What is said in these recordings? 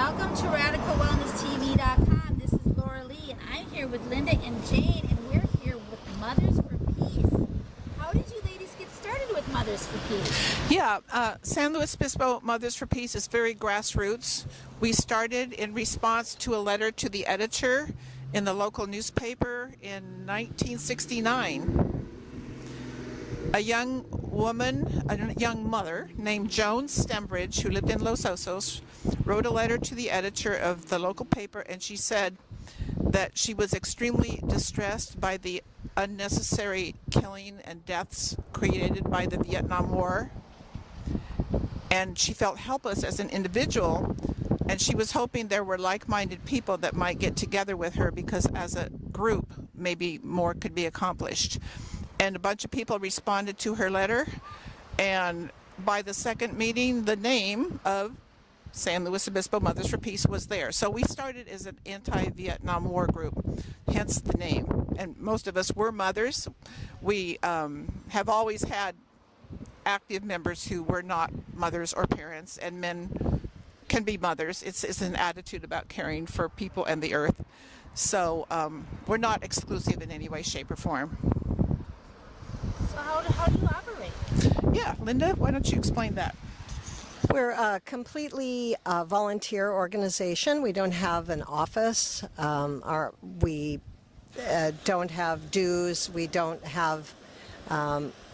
Welcome to radicalwellnesstv.com. This is Laura Lee, and I'm here with Linda and Jane, and we're here with Mothers for Peace. How did you ladies get started with Mothers for Peace? Yeah, San Luis Obispo Mothers for Peace is very grassroots. We started in response to a letter to the editor in the local newspaper in 1969. A young woman, a young mother named Joan Stembridge, who lived in Los Osos, wrote a letter to the editor of the local paper, and she said that she was extremely distressed by the unnecessary killing and deaths created by the Vietnam War, and she felt helpless as an individual, and she was hoping there were like-minded people that might get together with her, because as a group maybe more could be accomplished. And a bunch of people responded to her letter, and by the second meeting the name of San Luis Obispo Mothers for Peace was there. So we started as an anti-Vietnam War group, hence the name. And most of us were mothers. We have always had active members who were not mothers or parents, and men can be mothers. It's an attitude about caring for people and the earth. So we're not exclusive in any way, shape, or form. So how do you operate? Yeah, Linda, why don't you explain that? We're a completely volunteer organization. We don't have an office. We don't have dues. We don't have.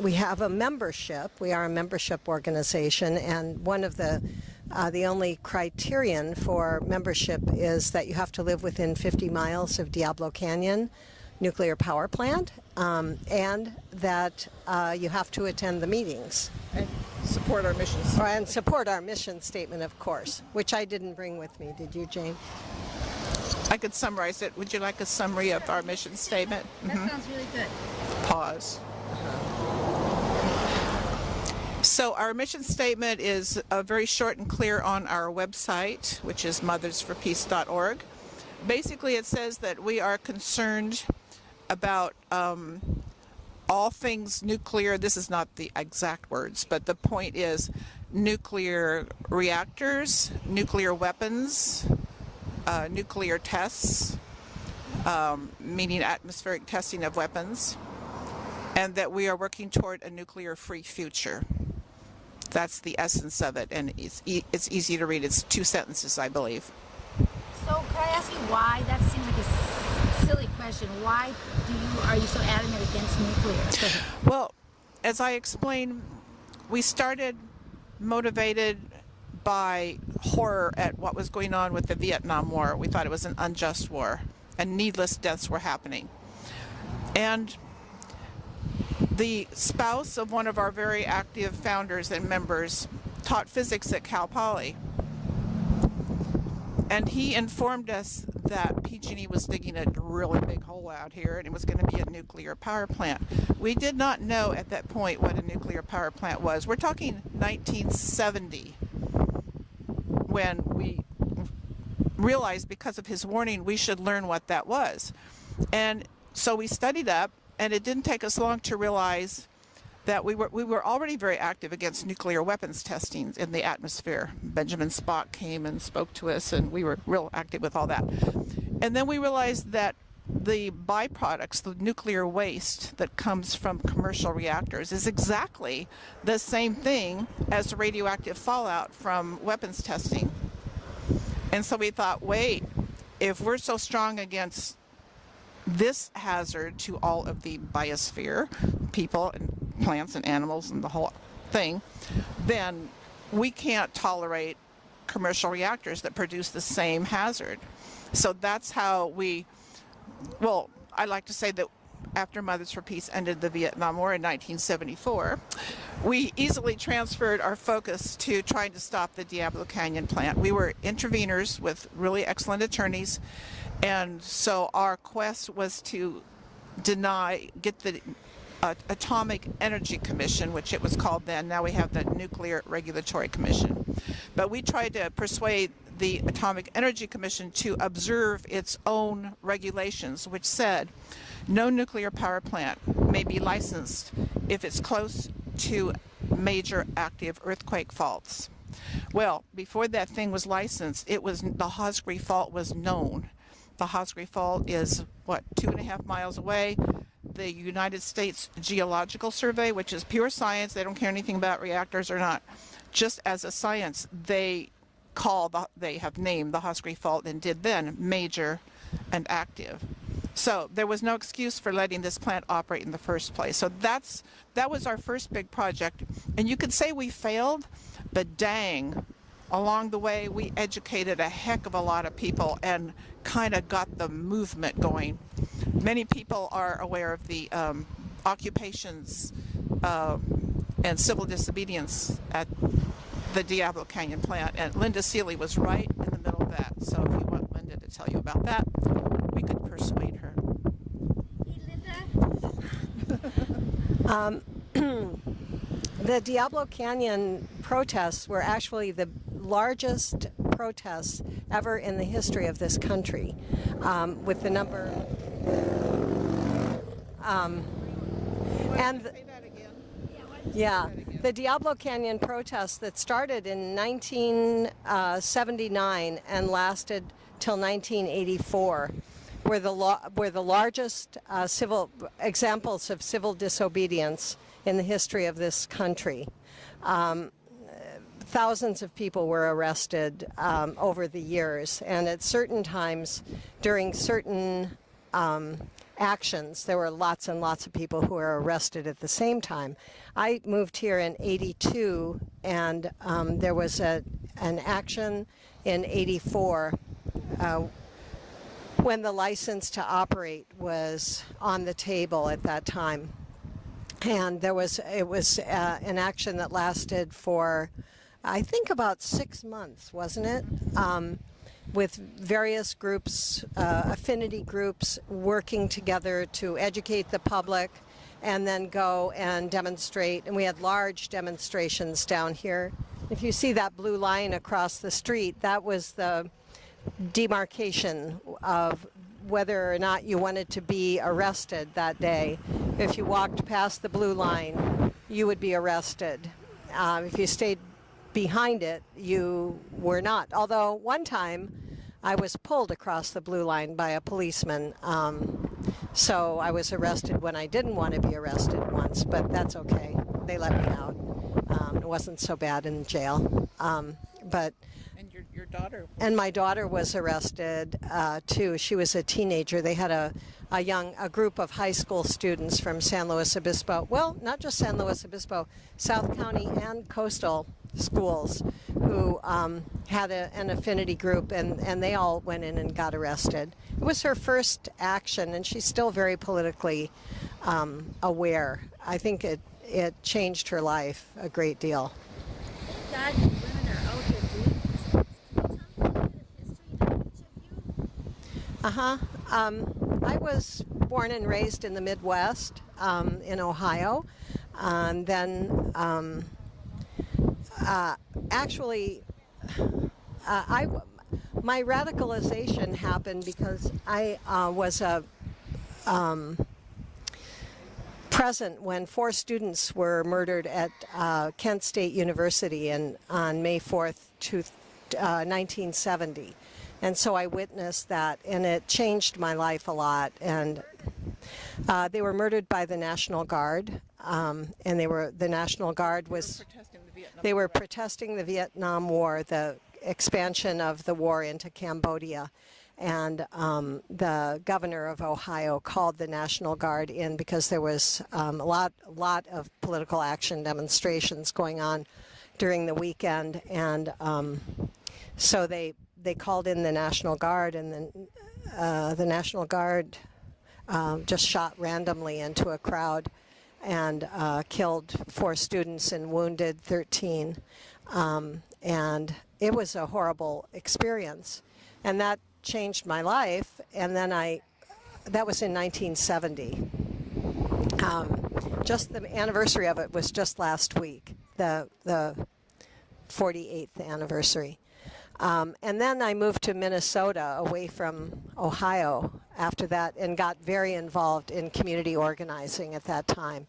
We have a membership. We are a membership organization, and one of the only criterion for membership is that you have to live within 50 miles of Diablo Canyon nuclear power plant, and that you have to attend the meetings. And support our mission statement. And support our mission statement, of course, which I didn't bring with me. Did you, Jane? I could summarize it. Would you like a summary of our mission statement? That sounds really good. Pause. So our mission statement is very short and clear on our website, which is mothersforpeace.org. Basically, it says that we are concerned about all things nuclear. This is not the exact words, but the point is nuclear reactors, nuclear weapons, nuclear tests, meaning atmospheric testing of weapons, and that we are working toward a nuclear-free future. That's the essence of it, and it's easy to read. It's 2 sentences, I believe. So can I ask you why? That seems like a silly question. Why are you so adamant against nuclear? Well, as I explained, we started motivated by horror at what was going on with the Vietnam War. We thought it was an unjust war, and needless deaths were happening. And the spouse of one of our very active founders and members taught physics at Cal Poly. And he informed us that PG&E was digging a really big hole out here, and it was going to be a nuclear power plant. We did not know at that point what a nuclear power plant was. We're talking 1970, when we realized, because of his warning, we should learn what that was. And so we studied up, and it didn't take us long to realize that we were already very active against nuclear weapons testing in the atmosphere. Benjamin Spock came and spoke to us, and we were real active with all that. And then we realized that the byproducts, the nuclear waste that comes from commercial reactors, is exactly the same thing as the radioactive fallout from weapons testing. And so we thought, wait, if we're so strong against this hazard to all of the biosphere, people and plants and animals and the whole thing, then we can't tolerate commercial reactors that produce the same hazard. So that's how I like to say that after Mothers for Peace ended the Vietnam War in 1974, we easily transferred our focus to trying to stop the Diablo Canyon plant. We were interveners with really excellent attorneys, and so our quest was to get the Atomic Energy Commission, which it was called then. Now we have the Nuclear Regulatory Commission. But we tried to persuade the Atomic Energy Commission to observe its own regulations, which said no nuclear power plant may be licensed if it's close to major active earthquake faults. Well, before that thing was licensed, it was the Hosgri Fault was known. The Hosgri Fault is, what, 2.5 miles away. The United States Geological Survey, which is pure science, they don't care anything about reactors or not. Just as a science, they have named the Hosgri Fault and did then major and active. So there was no excuse for letting this plant operate in the first place. So that was our first big project. And you could say we failed, but dang, along the way we educated a heck of a lot of people and kind of got the movement going. Many people are aware of the occupations and civil disobedience at the Diablo Canyon plant, and Linda Seeley was right in the middle of that. So if you want Linda to tell you about that, we could persuade her. Hey, Linda. The Diablo Canyon protests were actually the largest protests ever in the history of this country, with the number. And Say that again. yeah, the Diablo Canyon protests that started in 1979 and lasted till 1984 were the largest civil examples of civil disobedience in the history of this country. Thousands of people were arrested over the years, and at certain times during certain actions, there were lots and lots of people who were arrested at the same time. I moved here in '82, and there was an action in '84 when the license to operate was on the table at that time. And it was an action that lasted for, I think, about 6 months, wasn't it? With various groups, affinity groups, working together to educate the public and then go and demonstrate. And we had large demonstrations down here. If you see that blue line across the street, that was the demarcation of whether or not you wanted to be arrested that day. If you walked past the blue line, you would be arrested. If you stayed behind it, you were not. Although one time I was pulled across the blue line by a policeman, so I was arrested when I didn't want to be arrested once, but that's okay. They let me out. It wasn't so bad in jail. But And your daughter? And my daughter was arrested too. She was a teenager. They had a group of high school students from San Luis Obispo. Well, not just San Luis Obispo, South County and coastal schools who had an affinity group, and they all went in and got arrested. It was her first action, and she's still very politically aware. I think it changed her life a great deal. God, women are out here doing this. Can you tell me a little bit of history about each of you? I was born and raised in the Midwest, in Ohio, and then my radicalization happened because I was present when 4 students were murdered at Kent State University on May 4th, 1970. And so I witnessed that, and it changed my life a lot. And they were murdered by the National Guard, and the National Guard was... They were protesting the Vietnam War, the expansion of the war into Cambodia. And the governor of Ohio called the National Guard in because there was a lot of political action demonstrations going on during the weekend. And so they called in the National Guard, and then the National Guard just shot randomly into a crowd and killed 4 students and wounded 13. And it was a horrible experience. And that changed my life. And then that was in 1970. Just the anniversary of it was just last week, the 48th anniversary. And then I moved to Minnesota, away from Ohio, after that, and got very involved in community organizing at that time,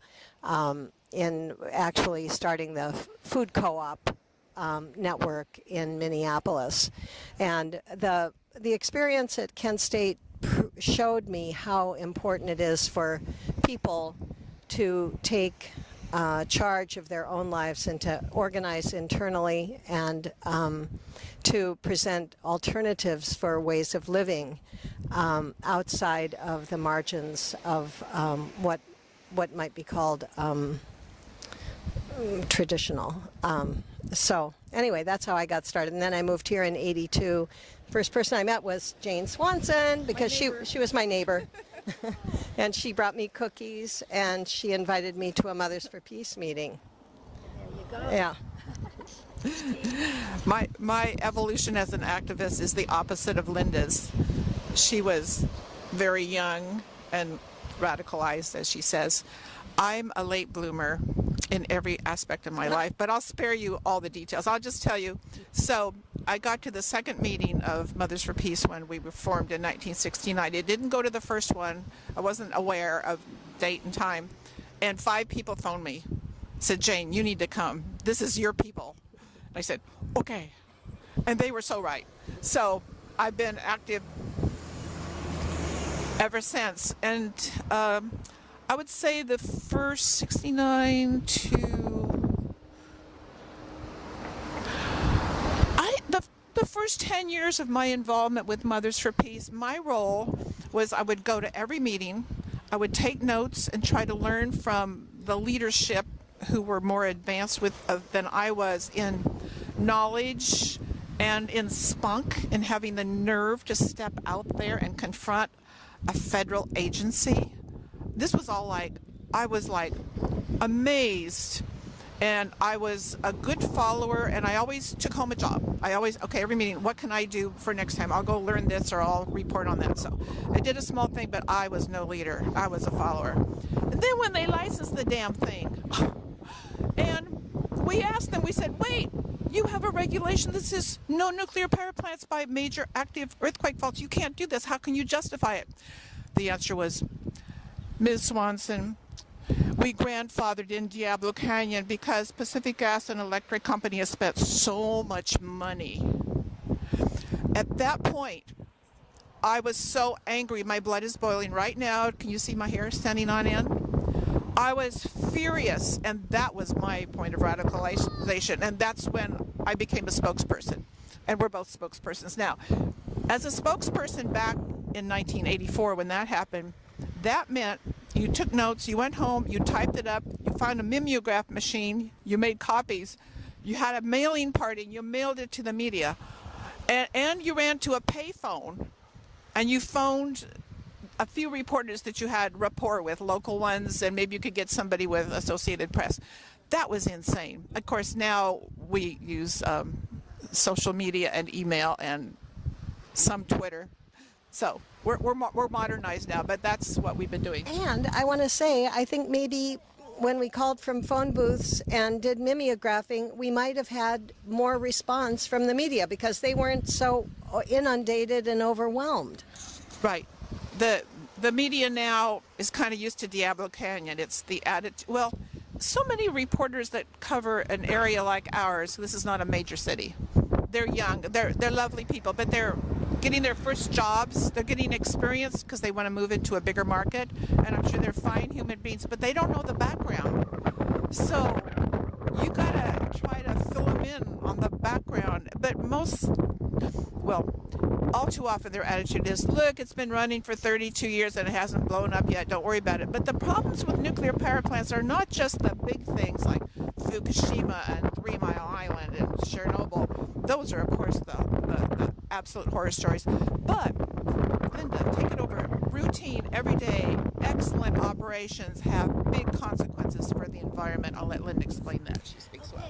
in actually starting the food co-op network in Minneapolis. And the experience at Kent State showed me how important it is for people to take charge of their own lives and to organize internally and to present alternatives for ways of living outside of the margins of what might be called traditional. So anyway, that's how I got started. And then I moved here in '82. First person I met was Jane Swanson because she was my neighbor. And she brought me cookies and she invited me to a Mothers for Peace meeting. There you go. Yeah. My evolution as an activist is the opposite of Linda's. She was very young and radicalized, as she says. I'm a late bloomer in every aspect of my life, but I'll spare you all the details. I'll just tell you. So I got to the second meeting of Mothers for Peace when we were formed in 1969. I didn't go to the first one. I wasn't aware of date and time. And 5 people phoned me, said, Jane, you need to come. This is your people. And I said, okay. And they were so right. So I've been active ever since. And I would say the first 69 to the first 10 years of my involvement with Mothers for Peace, my role was I would go to every meeting, I would take notes and try to learn from the leadership who were more advanced than I was in knowledge and in spunk and having the nerve to step out there and confront a federal agency. This was all I was amazed, and I was a good follower, and I always took home a job. Every meeting, what can I do for next time? I'll go learn this or I'll report on that. So I did a small thing, but I was no leader. I was a follower. And then when they licensed the damn thing, and we asked them, we said, wait, you have a regulation that says no nuclear power plants by major active earthquake faults. You can't do this. How can you justify it? The answer was, Ms. Swanson, we grandfathered in Diablo Canyon because Pacific Gas and Electric Company has spent so much money. At that point, I was so angry. My blood is boiling right now. Can you see my hair standing on end? I was furious, and that was my point of radicalization, and that's when I became a spokesperson. And we're both spokespersons now. As a spokesperson back in 1984 when that happened, that meant you took notes, you went home, you typed it up, you found a mimeograph machine, you made copies, you had a mailing party, and you mailed it to the media. And you ran to a payphone, and you phoned a few reporters that you had rapport with, local ones, and maybe you could get somebody with Associated Press. That was insane. Of course, now we use social media and email and some Twitter. So we're modernized now, but that's what we've been doing. And I want to say, I think maybe when we called from phone booths and did mimeographing, we might have had more response from the media because they weren't so inundated and overwhelmed. Right. The media now is kind of used to Diablo Canyon. It's the attitude. Well, so many reporters that cover an area like ours, this is not a major city. They're young, they're lovely people, but they're getting their first jobs, they're getting experience because they want to move into a bigger market, and I'm sure they're fine human beings, but they don't know the background. So you gotta try to fill them in on the background. But all too often their attitude is, look, it's been running for 32 years and it hasn't blown up yet, don't worry about it. But the problems with nuclear power plants are not just the big things like Fukushima and 3 Mile Island and Chernobyl. Those are, of course, the absolute horror stories. But, Linda, take it over. Routine, everyday, excellent operations have big consequences for the environment. I'll let Linda explain that. She speaks well.